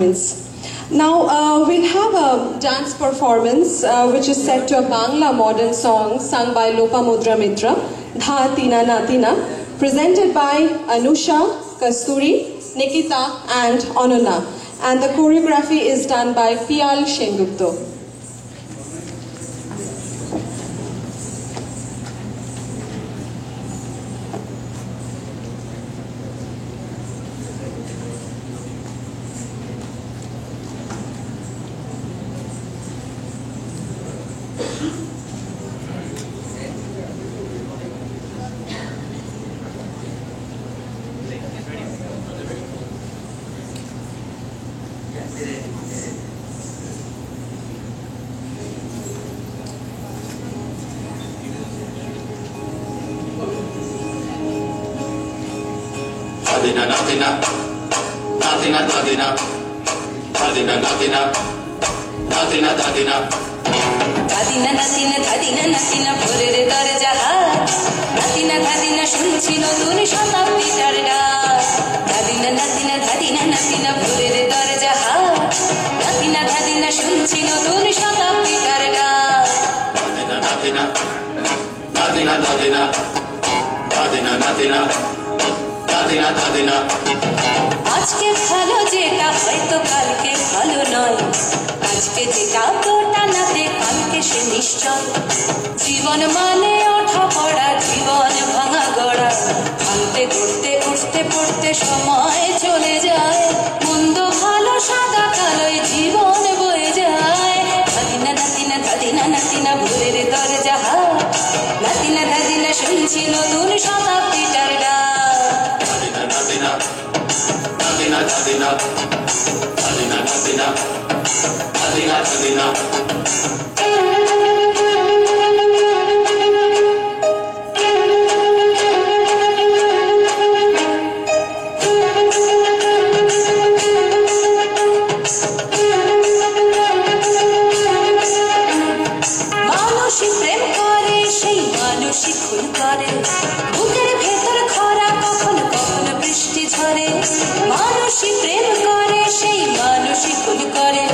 Now we'll have a dance performance which is set to a Bangla modern song sung by Lopamudra Mitra, Dha Tina Na Tina, presented by Anusha, Kasturi, Nikita and Anona, and the choreography is done by Piyal Sengupta. Tadina natina, natina tadina, tadina natina, natina tadina. Tadina natina, tadina natina, ভোরের দরজা হাত। নাতিনা ধাদিনা শুনছি নতুন শতাব্দীটার ডাক। tadina natina, tadina natina, ভোরের দরজা হাত। নাতিনা ধাদিনা শুনছি নতুন শতাব্দীটার ডাক। Tadina natina, natina tadina, tadina natina. আজকে ভালো যেটা হয়তো কালকে ভালো নয়, আজকে যেটা তো টানাতে কালকে সে নিশ্চয়। জীবন মানে ওঠা পড়া, জীবন ভাঙা গড়া, ভাঙতে ঘুরতে উঠতে পড়তে সময় চলে যায়। মন্দ ভালো সাদা কালোয় জীবন বয়ে যায়। ধাদিনা নাতিনা, ধাদিনা নাতিনা, ভোরের দরজা হাত। নাতিনা ধাদিনা শুনছি নতুন শতাব্দীটার ডাক। Tadina, tadina, tadina, tadina, tadina, tadina, tadina. মানুষই প্রেম করে, সেই মানুষই খুন করে। বুকের ভেতর খরা কখনো কখনো বৃষ্টি ঝরে। মানুষই প্রেম করে, সেই মানুষই খুন করে।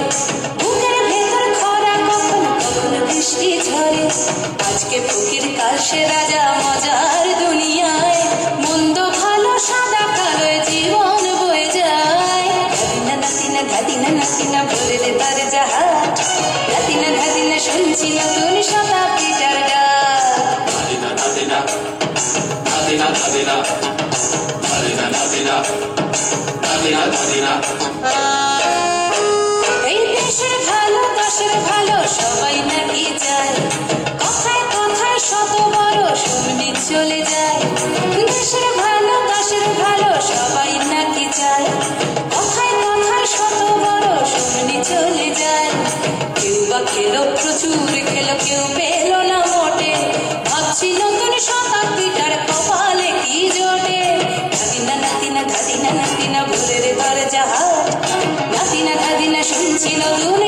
বুকের ভেতর খরা কখনো কখনো বৃষ্টি ঝরে। আজকে ফকির কাল সে রাজা মজার দুনিয়ায়। মন্দ ভালো সাদা কালোয় জীবন বয়ে যায়। ধাদিনা নাতিনা, ধাদিনা নাতিনা, ভোরের দরজা হাত। নাতিনা ধাদিনা শুনছি নতুন শতাব্দীটার ডাক। Tadina, tadina, tadina, tadina, tadina, tadina, tadina, tadina. এই দেশের ভালো দশের ভালো সবাই নাকি চায়। কথায় কথায় শত বড় শুনবি চলে যায়। দেশের ভালো দশের ভালো সবাই নাকি চায়। কথায় কথায় শত বড় শুনবি চলে যায়। কেউ বা খেলো প্রচুর, খেলো কেউ পেল না মোটে। ভাবছি নতুন শতাব্দীটার কপালে কি জোটে। ধাদিনা নাতিনা, ধাদিনা নাতিনা, ভোরের দরজা হাত। নাতিনা ধাদিনা শুনছি নতুন